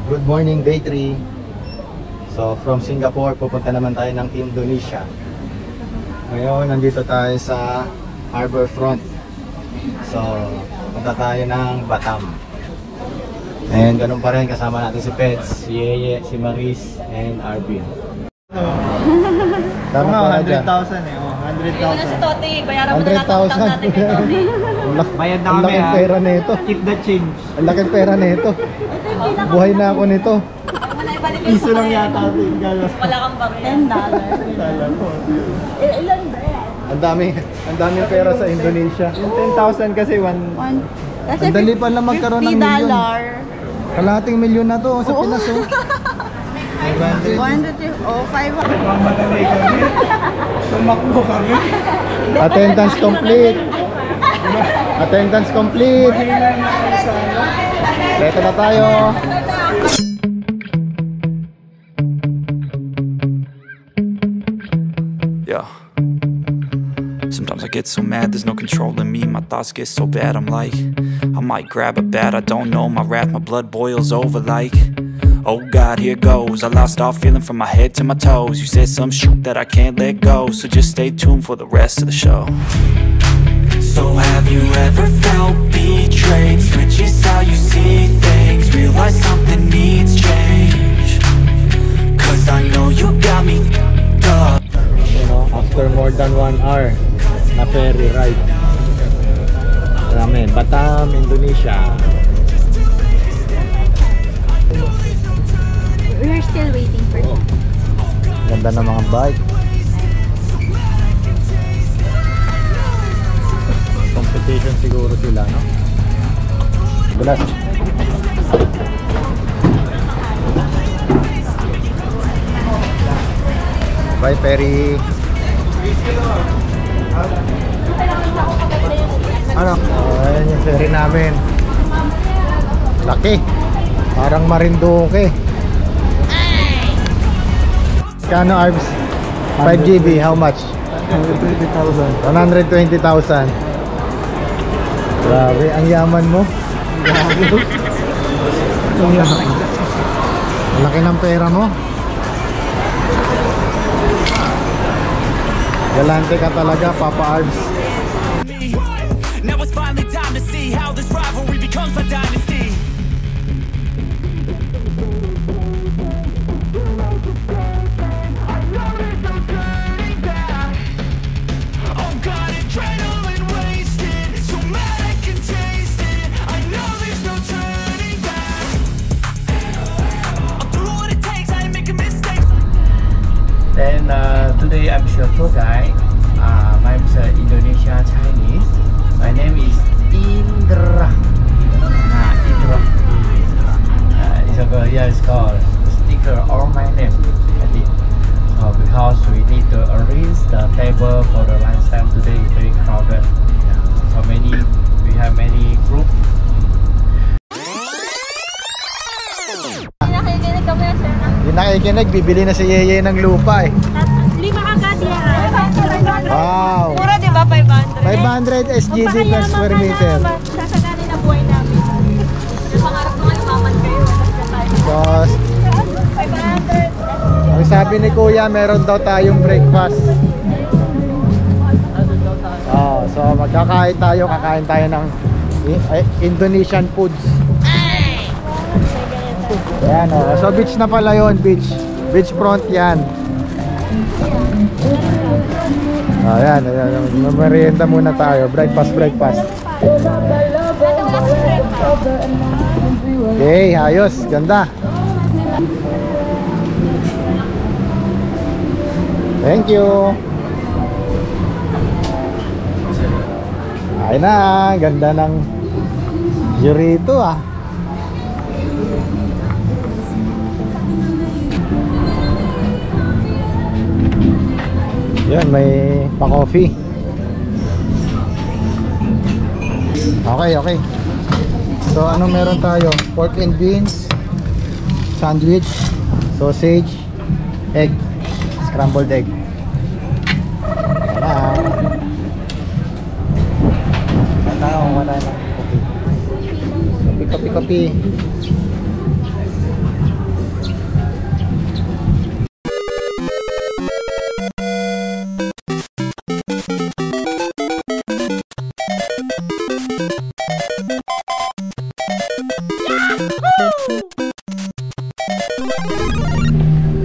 Good morning, day 3. So from Singapore, pupunta naman tayo ng Indonesia. Ngayon, nandito tayo sa Harbor Front. So, punta tayo ng Batam. And ganun pa rin, kasama natin si Pets, si Yeye, si Maris, and Arvin. Tama pa 100,000 eh. 100,000. Si Tote, bayaran mo na natin utang natin kay Tote. Bayad na Ang kami laking pera nito. Keep the change. Ang laking pera nito. Buhay na ako nito. Piso lang yata yung galos. Wala kang baril. $10. Ilan ba? Ang daming pera sa Indonesia. Yung 10,000 kasi Kasi Ang dali pa lang magkaroon ng milyon. $50. Kalahating milyon na to sa Pinas, oh. 100 o 500. mamadali kami. Tumakbo kami. Attendance complete. Attendance complete. Leto na tayo. Yeah. Sometimes I get so mad, there's no controlling me. My thoughts get so bad, I'm like, I might grab a bat, I don't know. My wrath, my blood boils over like, oh God, here goes. I lost all feeling from my head to my toes. You said some shit that I can't let go, so just stay tuned for the rest of the show. So have you ever felt betrayed? Switches how you see things, realize something needs change. Cause I know you got me f***ed up. You know, after more than 1 hour na ferry ride. Namin, Batam, Indonesia. We're still waiting for you. Ganda ng mga bike. Competition siguro sila, no? Bulas. Bye, Perry. Ano? Ayan yung ferry namin. Laki. Parang Marinduque. Kano, Arbs? 5 GB, how much? 120,000. 120,000. Grabe, ang yaman mo. Ang laki ng pera mo. Galante ka talaga, Papa Arbs. Now it's finally time to see how this rivalry becomes a dynasty. And today I'm your tour guide. I'm Indonesia Chinese. My name is Indra. Indra. It's over here. It's called sticker or my name. Because we need to arrange the table for the lunchtime today. It's very crowded. So we have many group. Nakikinig kami na sir. Yung nakikinig, bibili na si Yeye ng lupa eh. 5 agad yan. Wow! Mura diba 500? 500 SGD per square meter. Sasaganin ang buhay namin. Yung pangarap ko nga yumaman kayo. Tapos, 500. ang sabi ni Kuya, meron daw tayong breakfast. So magkakain tayo, kakain tayo ng Indonesian foods. Ayan, so beach na pala yun, beach front yan. Ayan, merienda muna tayo, breakfast. Okay, ayos, ganda. Thank you. Ay na, ganda ng view rito ah. Yan, may pa-coffee. Okay. So anong meron tayo? Pork and beans, sandwich, sausage, egg, scrambled egg. Wala na. Kopi.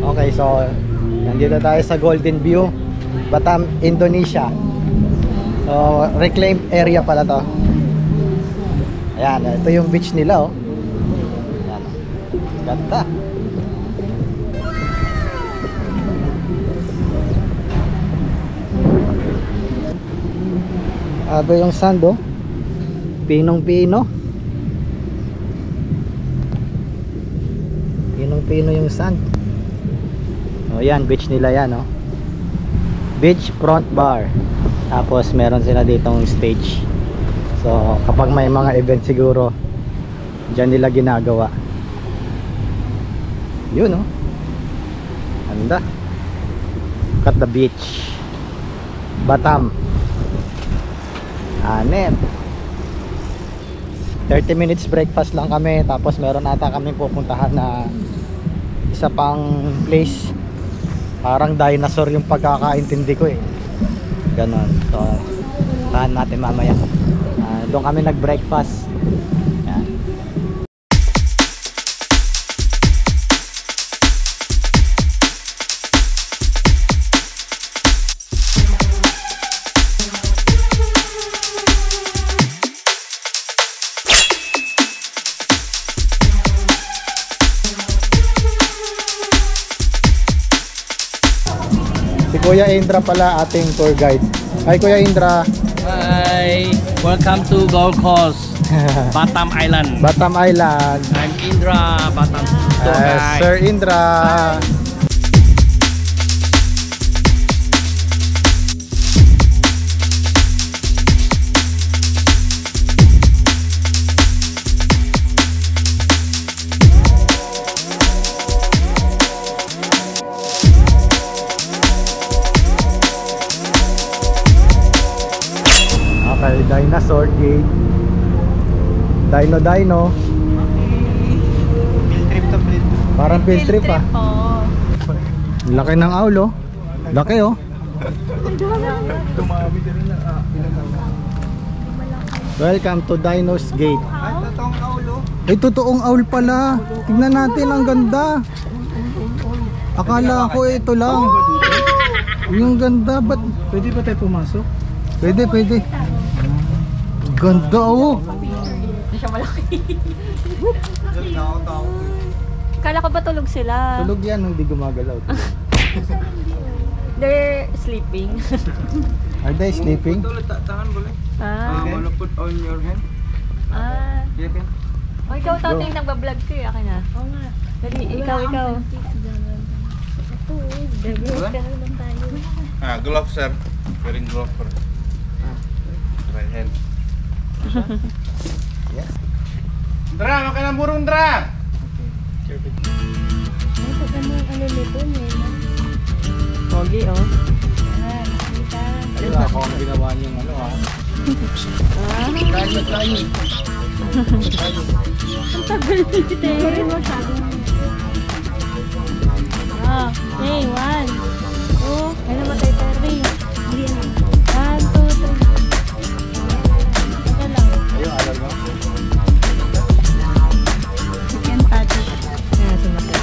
Okay, so nandito tayo sa Golden View, Batam, Indonesia. So, reclaimed area pala to. Ayan, ito yung beach nila, oh. Ayan, ganda. Ado yung sand, oh. Pinong-pino. Pinong-pino yung sand. O yan, beach nila yan, oh. Beach front bar. Tapos meron sila ditong stage. So kapag may mga event siguro, dyan nila ginagawa. Yun, oh. Ganda. Look at the beach. Batam. Hanep. 30 minutes breakfast lang kami. Tapos meron ata kami pupuntahan na isa pang place. Parang dinosaur yung pagkakaintindi ko, eh. Ganon. So tahan natin mamaya. Doon kami nag breakfast. Yan. Si Kuya Indra pala ating tour guide. Hi Kuya Indra. Hi, welcome to Gold Coast, Batam Island. Batam Island. I'm Indra, Batam tour guide. Sir Indra. Okay, dinosaur gate. Dino. Parang field trip, ah. Laki ng owl, oh. Laki, oh. Welcome to Dino's Gate. Ay, totoong owl pala. Tignan natin, ang ganda. Akala ko ito lang. Yung ganda, ba't pwede ba tayo pumasok? Pwede. Ganda, oh. Hindi siya malaki. Kala ko ba tulog sila? Tulog yan, hindi gumagalaw. They're sleeping. Are they sleeping? Ah. Wanna put on your hand? Ah. Yeah, can. Oh, ikaw tating nagbablog ko, akin na. Oo nga. Dali, ikaw. Glove sir, wearing glove for right hand. Yes. Dra, makan ng burung Dra. Pogi, oh. Ayun ako ang ginawa niyong ano, ah. Tayo. Ang tagal dito. Ah, hey, 1, 2, ay namatay tayo, 3. 1, 2, 3. Ito lang. Ayun, alam mo? Chicken patty. Ayan, sumatay.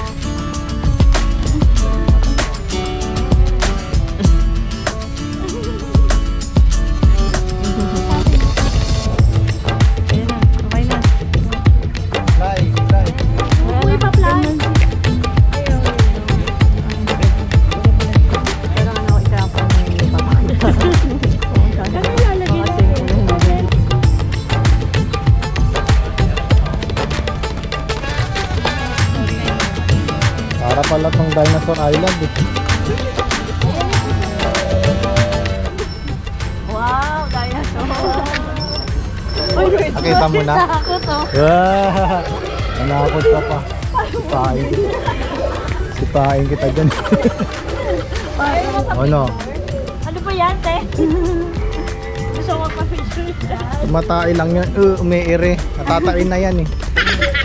Ayan na, okay na. Fly. Uy, pa-fly. Kailangan ako itapon ng ipapakita. Ano ilalagay natin? Para pala tong Dinosaur Island, eh. Wow, dinosaur. Uy, Nakita mo na? Takot, oh. Ah, nanakot ka pa. Sipain kita dyan. Ano? Ano ba yan, te? Gusto mo pa-picture dyan? Tumatay lang yan. Umiire. Natatain na yan, eh.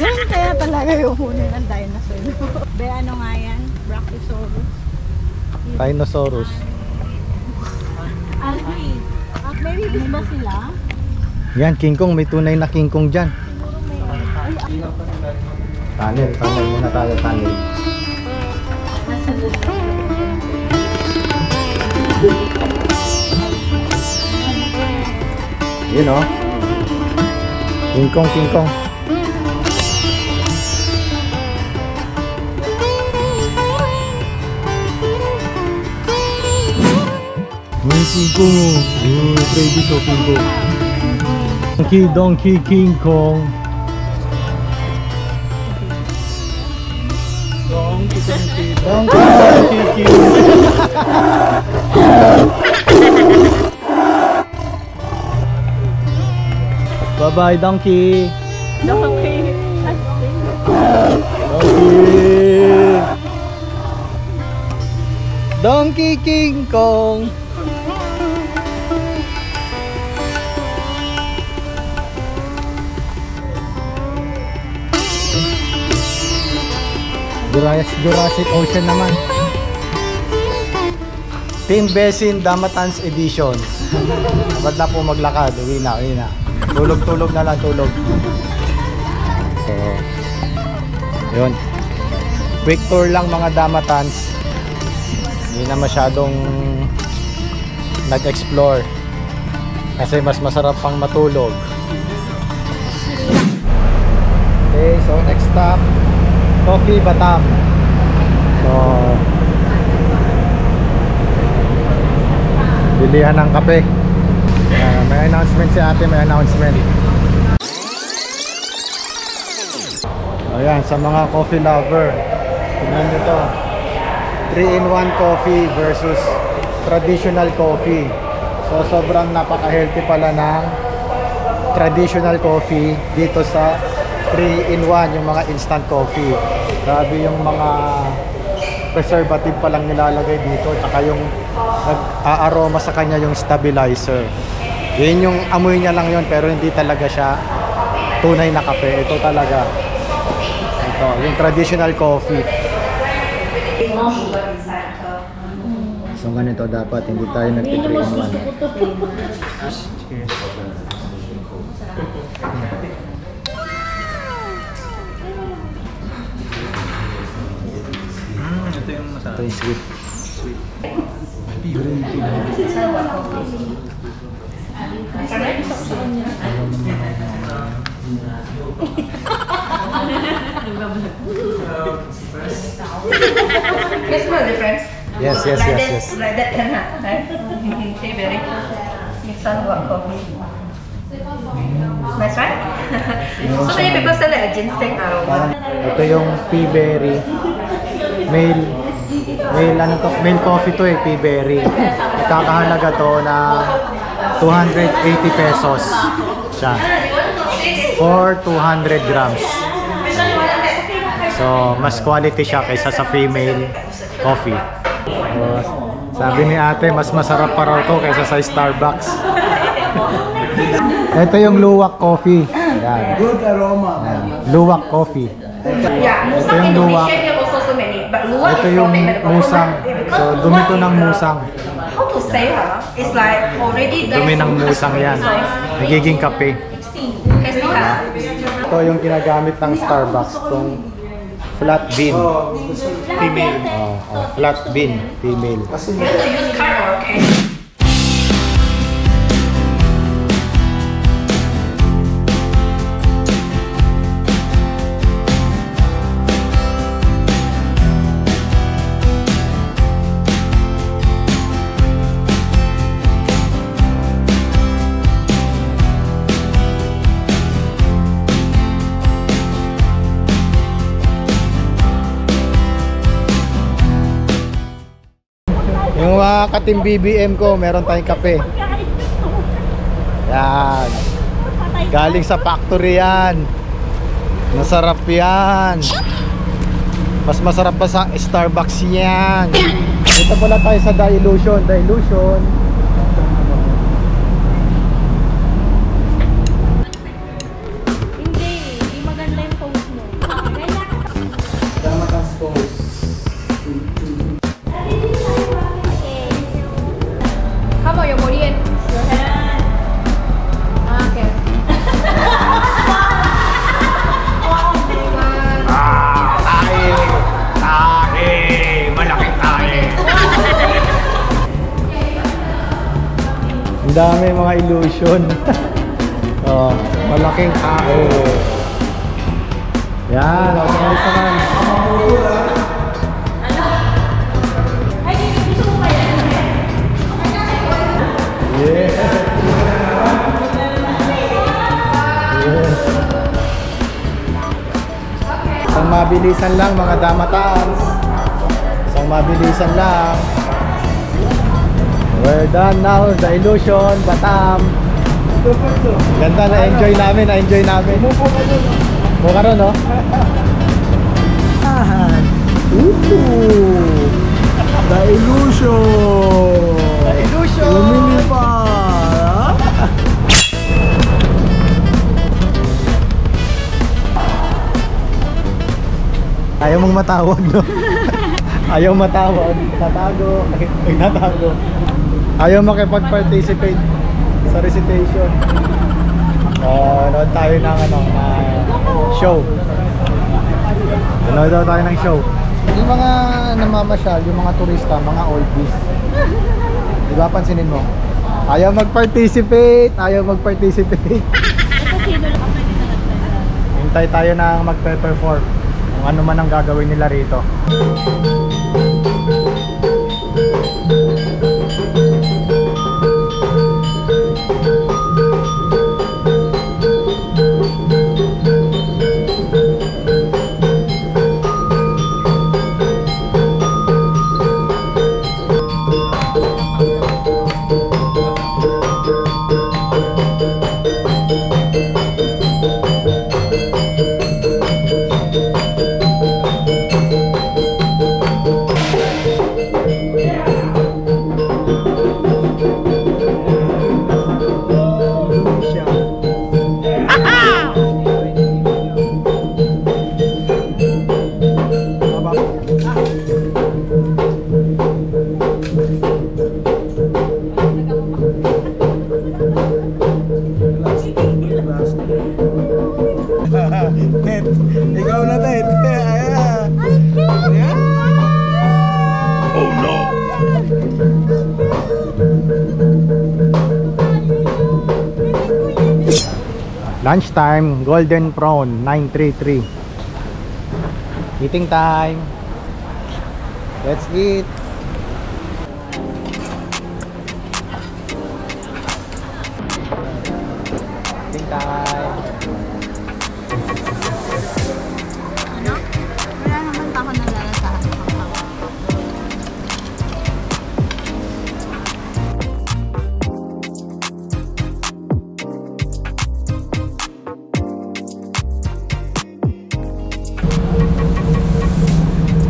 Yan kaya talaga yung huni ng dinosaur. Be, ano nga yan? Brachiosaurus. Dinosaurus. Alfie, may release ba sila? Yan, King Kong. May tunay na King Kong dyan. Siguro may... Ay, Tunnel muna tayo, tunnel. Yun o. King Kong, King Kong. May King Kong o. Baby to King Kong. Donkey King Kong. Donkey King. Bye-bye, Donkey. Donkey. Donkey King Kong. Jurassic Ocean naman. Team Besin Damatans Edition. Ba't na po maglakad? Uwi na. Tulog na lang, tulog. So, yun. Quick tour lang mga Damatans. Hindi na masyadong nag-explore. Kasi mas masarap pang matulog. Okay, so next stop, Coffee Batam. So, bilihan ng kape. May announcement si ate, may announcement. Ayan, sa mga coffee lover, tignan nyo to. 3-in-1 coffee versus traditional coffee. So sobrang napaka-healthy pala ng traditional coffee dito sa 3-in-1, yung mga instant coffee. Grabe yung mga preservative palang nilalagay dito, tsaka yung nag-aaroma sa kanya yung stabilizer. Yun yung amoy niya lang yun, pero hindi talaga siya tunay na kape. Ito talaga, ito yung traditional coffee. So ganito dapat, hindi tayo nag-3-in-1. Ito yung masarap. Ito yung sweet. Green tea. Yes, no difference. Yes. Like that can right? Okay, very. Mix on what coffee. Nice, right? So many people sell like a ginseng aroma. Ito yung pea berry. Male coffee to eh, pea berry. Ikakahalaga to na 280 pesos siya for 200 grams. So mas quality siya kaysa sa female coffee. Sabi ni ate, mas masarap pa raw to kaysa sa Starbucks. Ito yung luwak coffee. Yan. Good aroma. Yan. Luwak coffee. Yeah, Ito yung luwak. also so many, but luwak Ito is yung from it. musang. So dumi to ng musang. How to say it's like already Dumi ng musang yan. Nagiging kape. Ito yung ginagamit ng Starbucks, itong flat bean. Female. Flat bean, female. You have to use card or cash. Yung mga ka-team BBM ko, meron tayong kape. Yan. Galing sa factory yan. Masarap yan. Mas masarap pa sa Starbucks yan. Ito pala tayo sa Dilution. Hindi maganda yung post mo. Damatans post. Come on, your body and your hand. Okay. Ang dami mga illusion. Oh, malaking tao. Yan, ako naman. Yeah. Isang mabilisan lang mga damatans. Isang mabilisan lang. We're done now, the illusion, Batam. Ganda, na-enjoy namin, na-enjoy namin. Mukha ron, no? The illusion! The illusion! Lumilipad! Ayaw mong matawag, no? Ayaw matawag. Tatago. Nagtatago. Ayaw makipag-participate sa recitation. Nood tayo ng show. Nood daw tayo ng show. Yung mga namamasyal, yung mga turista, mga oldies. Diba pansinin mo? Ayaw mag-participate. Ayaw mag-participate. Hintay tayo na magpe-perform. Kung ano man ang gagawin nila rito. Ted, ikaw na Ted. Oh no. Lunchtime, Golden Prawn 933. Eating time. Let's eat. Eating time. Ano? Wala naman pa ako nalalasahan.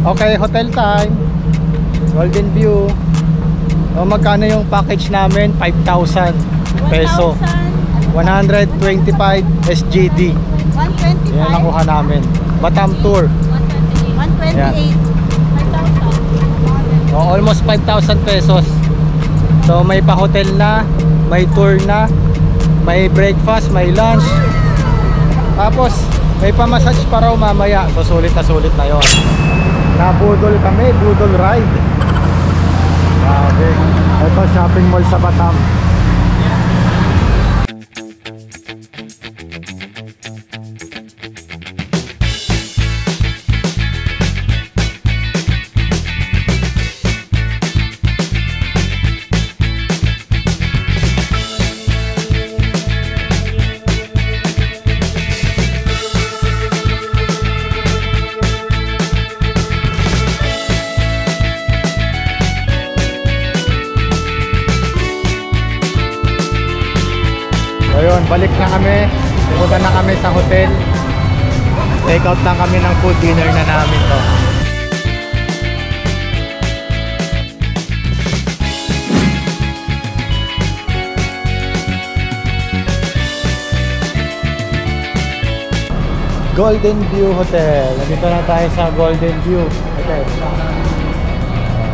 Okay, hotel time. Golden View. O magkano yung package namin? 5,000 peso. 125 SGD. 125? Yan ang nakuha namin. Batam tour. 128. Yeah. 5,000. Almost 5,000 pesos. So may pa-hotel na, may tour na, may breakfast, may lunch. Tapos may pa-massage pa raw mamaya. So sulit na yun. Nabudol kami, budol ride. Grabe. Ito shopping mall sa Batam. Ayun, balik na kami. Pumunta na kami sa hotel. Take out lang kami ng food, dinner na namin to. Golden View Hotel. Nandito na tayo sa Golden View Hotel.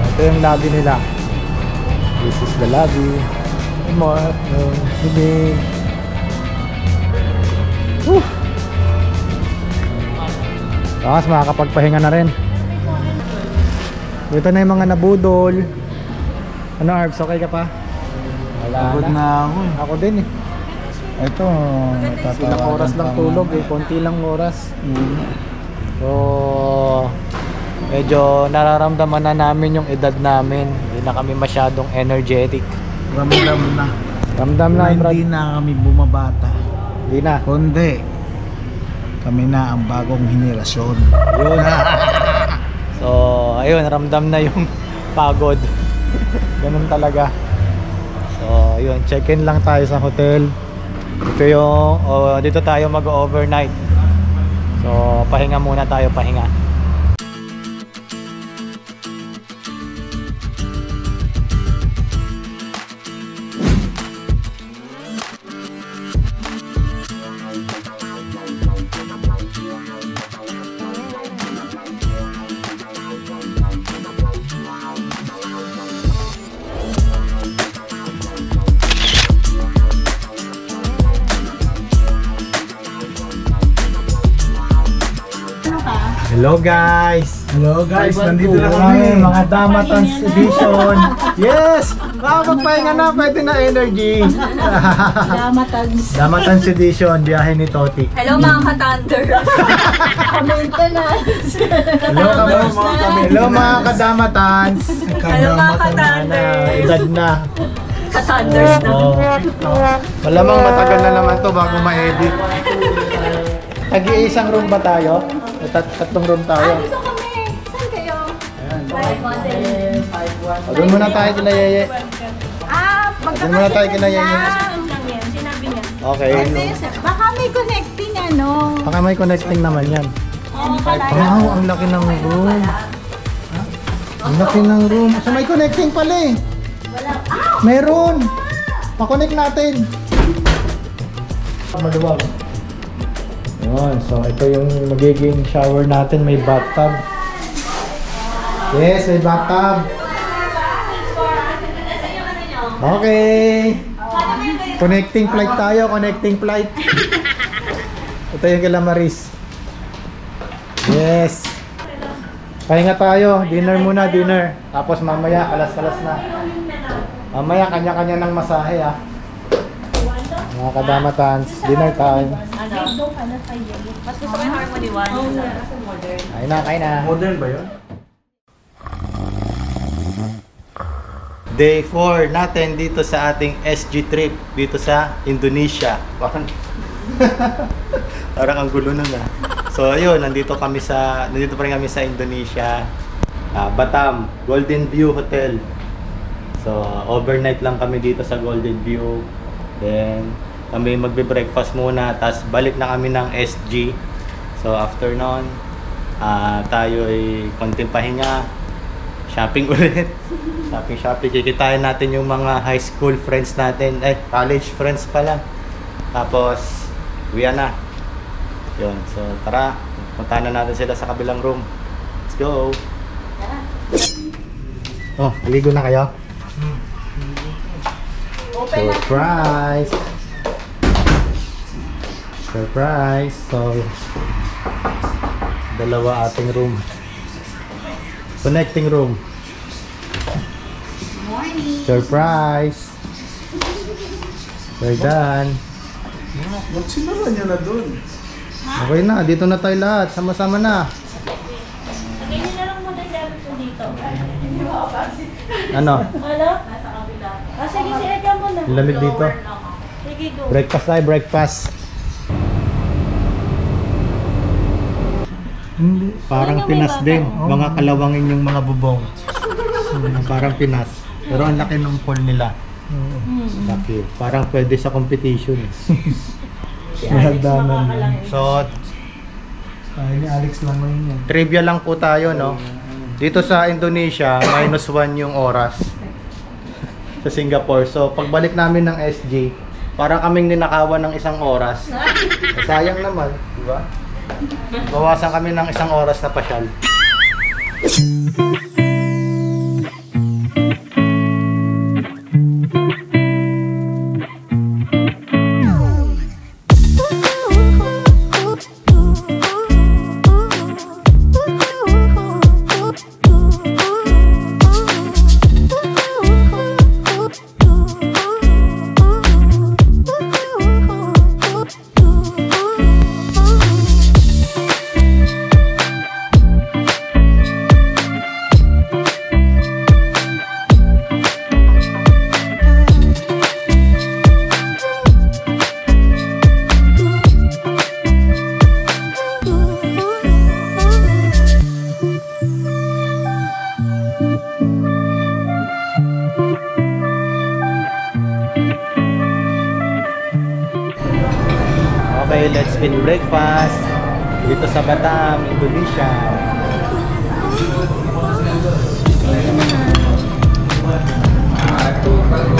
Ito yung lobby nila. This is the lobby. More, tapos makakapagpahinga na rin. Ito na yung mga nabudol. Ano Arbs, okay ka pa? Wala Pagod na ako eh. Ako din eh. Ito, Ilang oras lang tulog eh. Konti lang oras. So, medyo nararamdaman na namin yung edad namin. Hindi na kami masyadong energetic. Ramdam na. Ramdam na, Na Brad. hindi na kami bumabata. Hindi na. Kundi, kami na ang bagong henerasyon. Yun. So, ayun, ramdam na yung pagod. Ganun talaga. So, ayun, check-in lang tayo sa hotel. Ito yung, dito tayo mag-overnight. So, pahinga muna tayo, pahinga. Hello guys! Hello guys, nandito na kami. Mga Damatans edition. Yes! Makakapagpahinga na, pwede na energy. Damatans edition, biyahe ni Toti. Hello mga ka-thunder. Maintenance. Hello mga Kadamatans. Hello mga ka-thunder. Edad na. Ka-thunders na. Malamang matagal na naman to bago ma-edit. Tag-iisang room ba tayo? Tatlong room tayo. Dito kami. Saan kayo? Doon muna tayo kila Yeye. Doon muna tayo kila Yeye. Sinabi niya. Okay. Baka may connecting ano. Baka may connecting naman yan. Wow, ang laki ng room. Ang laki ng room. So may connecting pala eh. Meron. Pa-connect natin. Maluwag. Yun, so ito yung magiging shower natin. May bathtub. Yes, may bathtub. Okay. Connecting flight tayo, connecting flight. Ito yung kila Maris. Yes. Pahinga tayo, dinner muna, dinner. Tapos mamaya, kalas-kalas na. Mamaya, kanya-kanya ng masahe ah. Mga Kadamatans, dinner time. Mas gusto ko yung Harmony 1. Kain na. Modern ba yun? Day 4 natin dito sa ating SG trip dito sa Indonesia. Parang ang gulo nun ah. So ayun, nandito pa rin kami sa Indonesia. Batam, Golden View Hotel. So overnight lang kami dito sa Golden View. Then kami magbe-breakfast muna, tapos balik na kami ng SG. So after nun, tayo ay konting pahinga, shopping ulit. Shopping. Kikitain natin yung mga high school friends natin, college friends pala. Tapos uwi na. Yun, so tara, punta na natin sila sa kabilang room. Let's go. Oh, aligo na kayo? Surprise! Surprise! So, dalawa ating room. Connecting room. Surprise! We're done. Magsimula nyo na dun. Okay na, dito na tayo lahat. Sama-sama na. Lagay niyo na lang muna yung gamit ko dito. Ano? Ano? Nasa kabila. Sige, sige mo na. Lamig dito. Sige, go. Breakfast tayo, breakfast. Parang Pinas din. Mga kalawangin yung mga bubong. Parang Pinas. Pero ang laki ng pool nila. Laki. Parang pwede sa competition. So, Ay, ni Alex lang ngayon yan. trivia lang po tayo, no? Dito sa Indonesia, -1 yung oras. Sa Singapore. So, pagbalik namin ng SG, para kaming ninakawan ng 1 oras. Sayang naman, di ba? Bawasan kami ng 1 oras na pasyal. Spin breakfast dito sa Batam, Indonesia.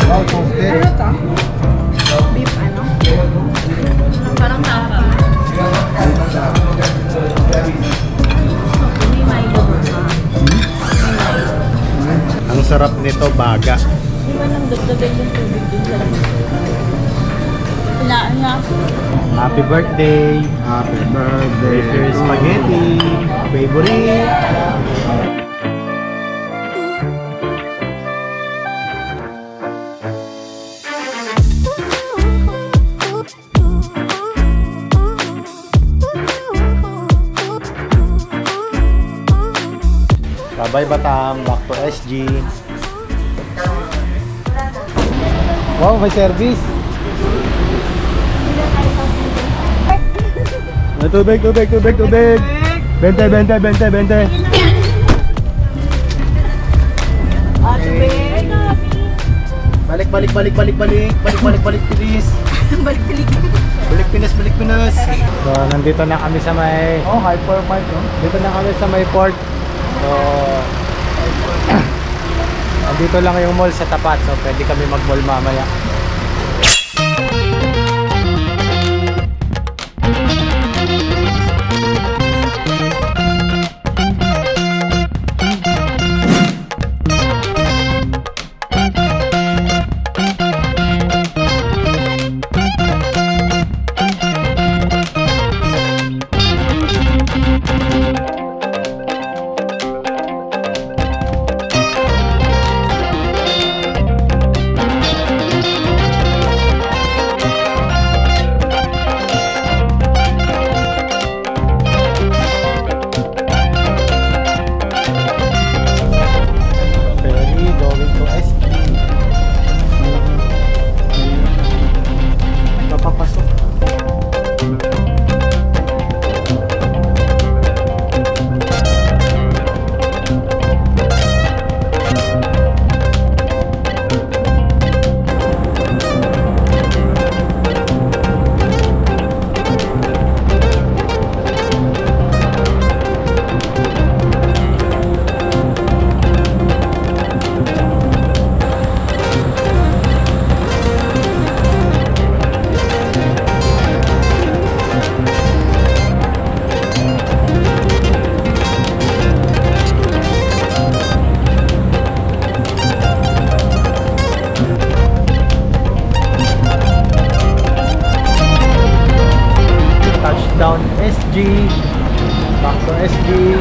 Wow, toasted. Beef ano? Parang tapa. May Milo ba? Ang sarap nito, baga. Di ba nang dagdagan yung tubig dun sa lamig? Pinaan nga. Happy birthday! Happy birthday. With your spaghetti, favorite. Bye Batam, back to SG. Wow, may service. Tubig. Bente. Balik, please. Balik Pinas. So, nandito na kami sa may Hypermart. Dito na kami sa may port. So, nandito lang yung mall sa tapat. So, pwede kami mag-mall mamaya. Touchdown SG. Back to SG.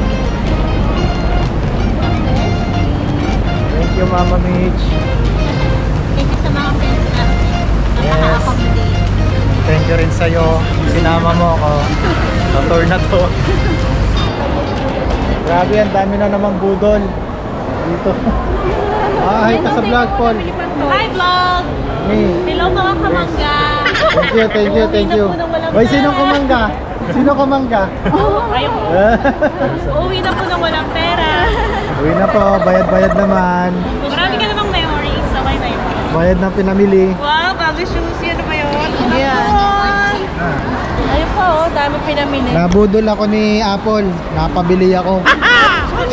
Thank you, Mama Mitch. Thank you sa mga friends natin. Nakaka-accommodate. Thank you rin sa'yo. Sinama mo ako sa tour na to. Grabe, ang dami na namang budol dito. Hi ka sa vlog, Paul. Hi vlog! Me. Hello mga kamangga! Thank you. Hoy, sino kumangga? Uwi na po nang walang pera. Uwi na po, bayad naman. Marami ka namang memories. Okay na yun. Bayad ng pinamili. Wow, bago shoes. Yan na ba yun? Yan. Ayun po, dami pinamili. Nabudol ako ni Apple. Napabili ako.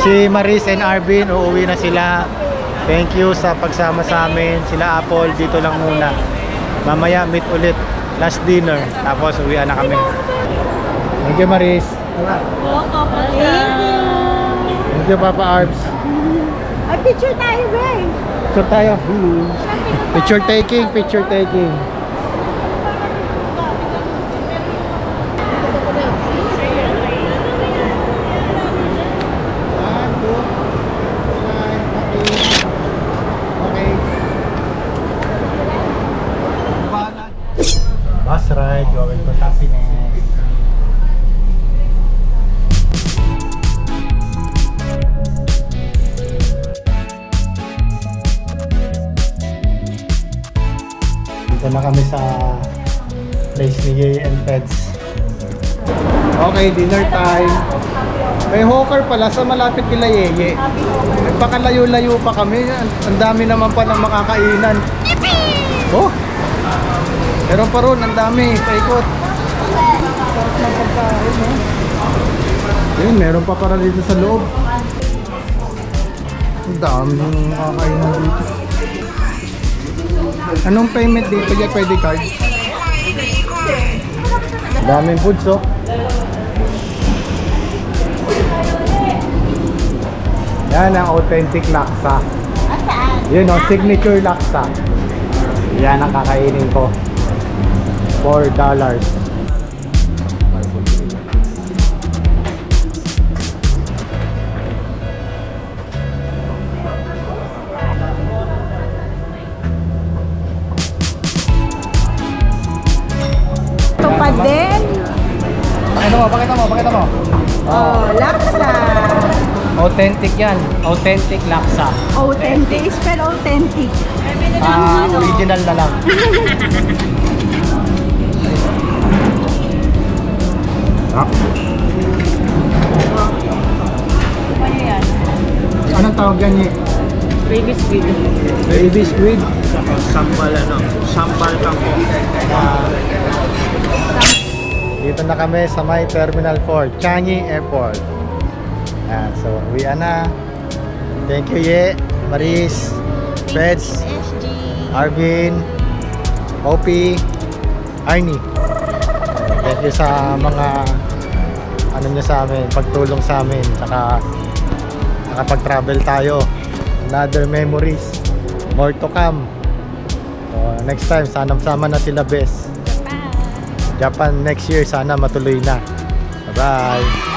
Si Maris and Arvin, uuwi na sila. Thank you sa pagsama sa amin. Sila Apple, dito lang muna. Mamaya meet ulit. Last dinner. Tapos uwian na kami. Thank you, Maris. Thank you, Papa Arbs. Ay, picture tayo, babe. Picture tayo. Picture taking. Bus ride, going to Tampines. Dito na kami sa place ni Yay and Peds. Okay, dinner time. May hawker pala sa malapit kila Yeye. Baka layo-layo pa kami. Ang dami naman pa ng makakainan. Oh! Meron pa ron, ang dami. Paikot. pagkain, no? Yun, meron pa para dito sa loob. Ang dami yung kakainan dito. Anong payment dito? Yan, pwede card? Daming foods, oh. Yan ang authentic laksa. Yun, oh, signature laksa. Yan ang kakainin ko. $4. Ito pa din. Pakita mo. Oh, laksa. Authentic yan. Authentic laksa. Authentic. Spell authentic. Original na lang. Anong tawag yan, Ye? Baby squid. Baby squid. Sambal Sambal kangko. Dito na kami sa may Terminal 4, Changi Airport. So, uwi na. Thank you, Ye, Maris, Pets, SG. Arvin, Opie, Arnie. Thank you sa mga ano nyo sa amin, pagtulong sa amin, saka nakapag-travel tayo. Another memories, more to come. So, next time sana sama na sila Bes. Japan next year, sana matuloy na. Bye bye.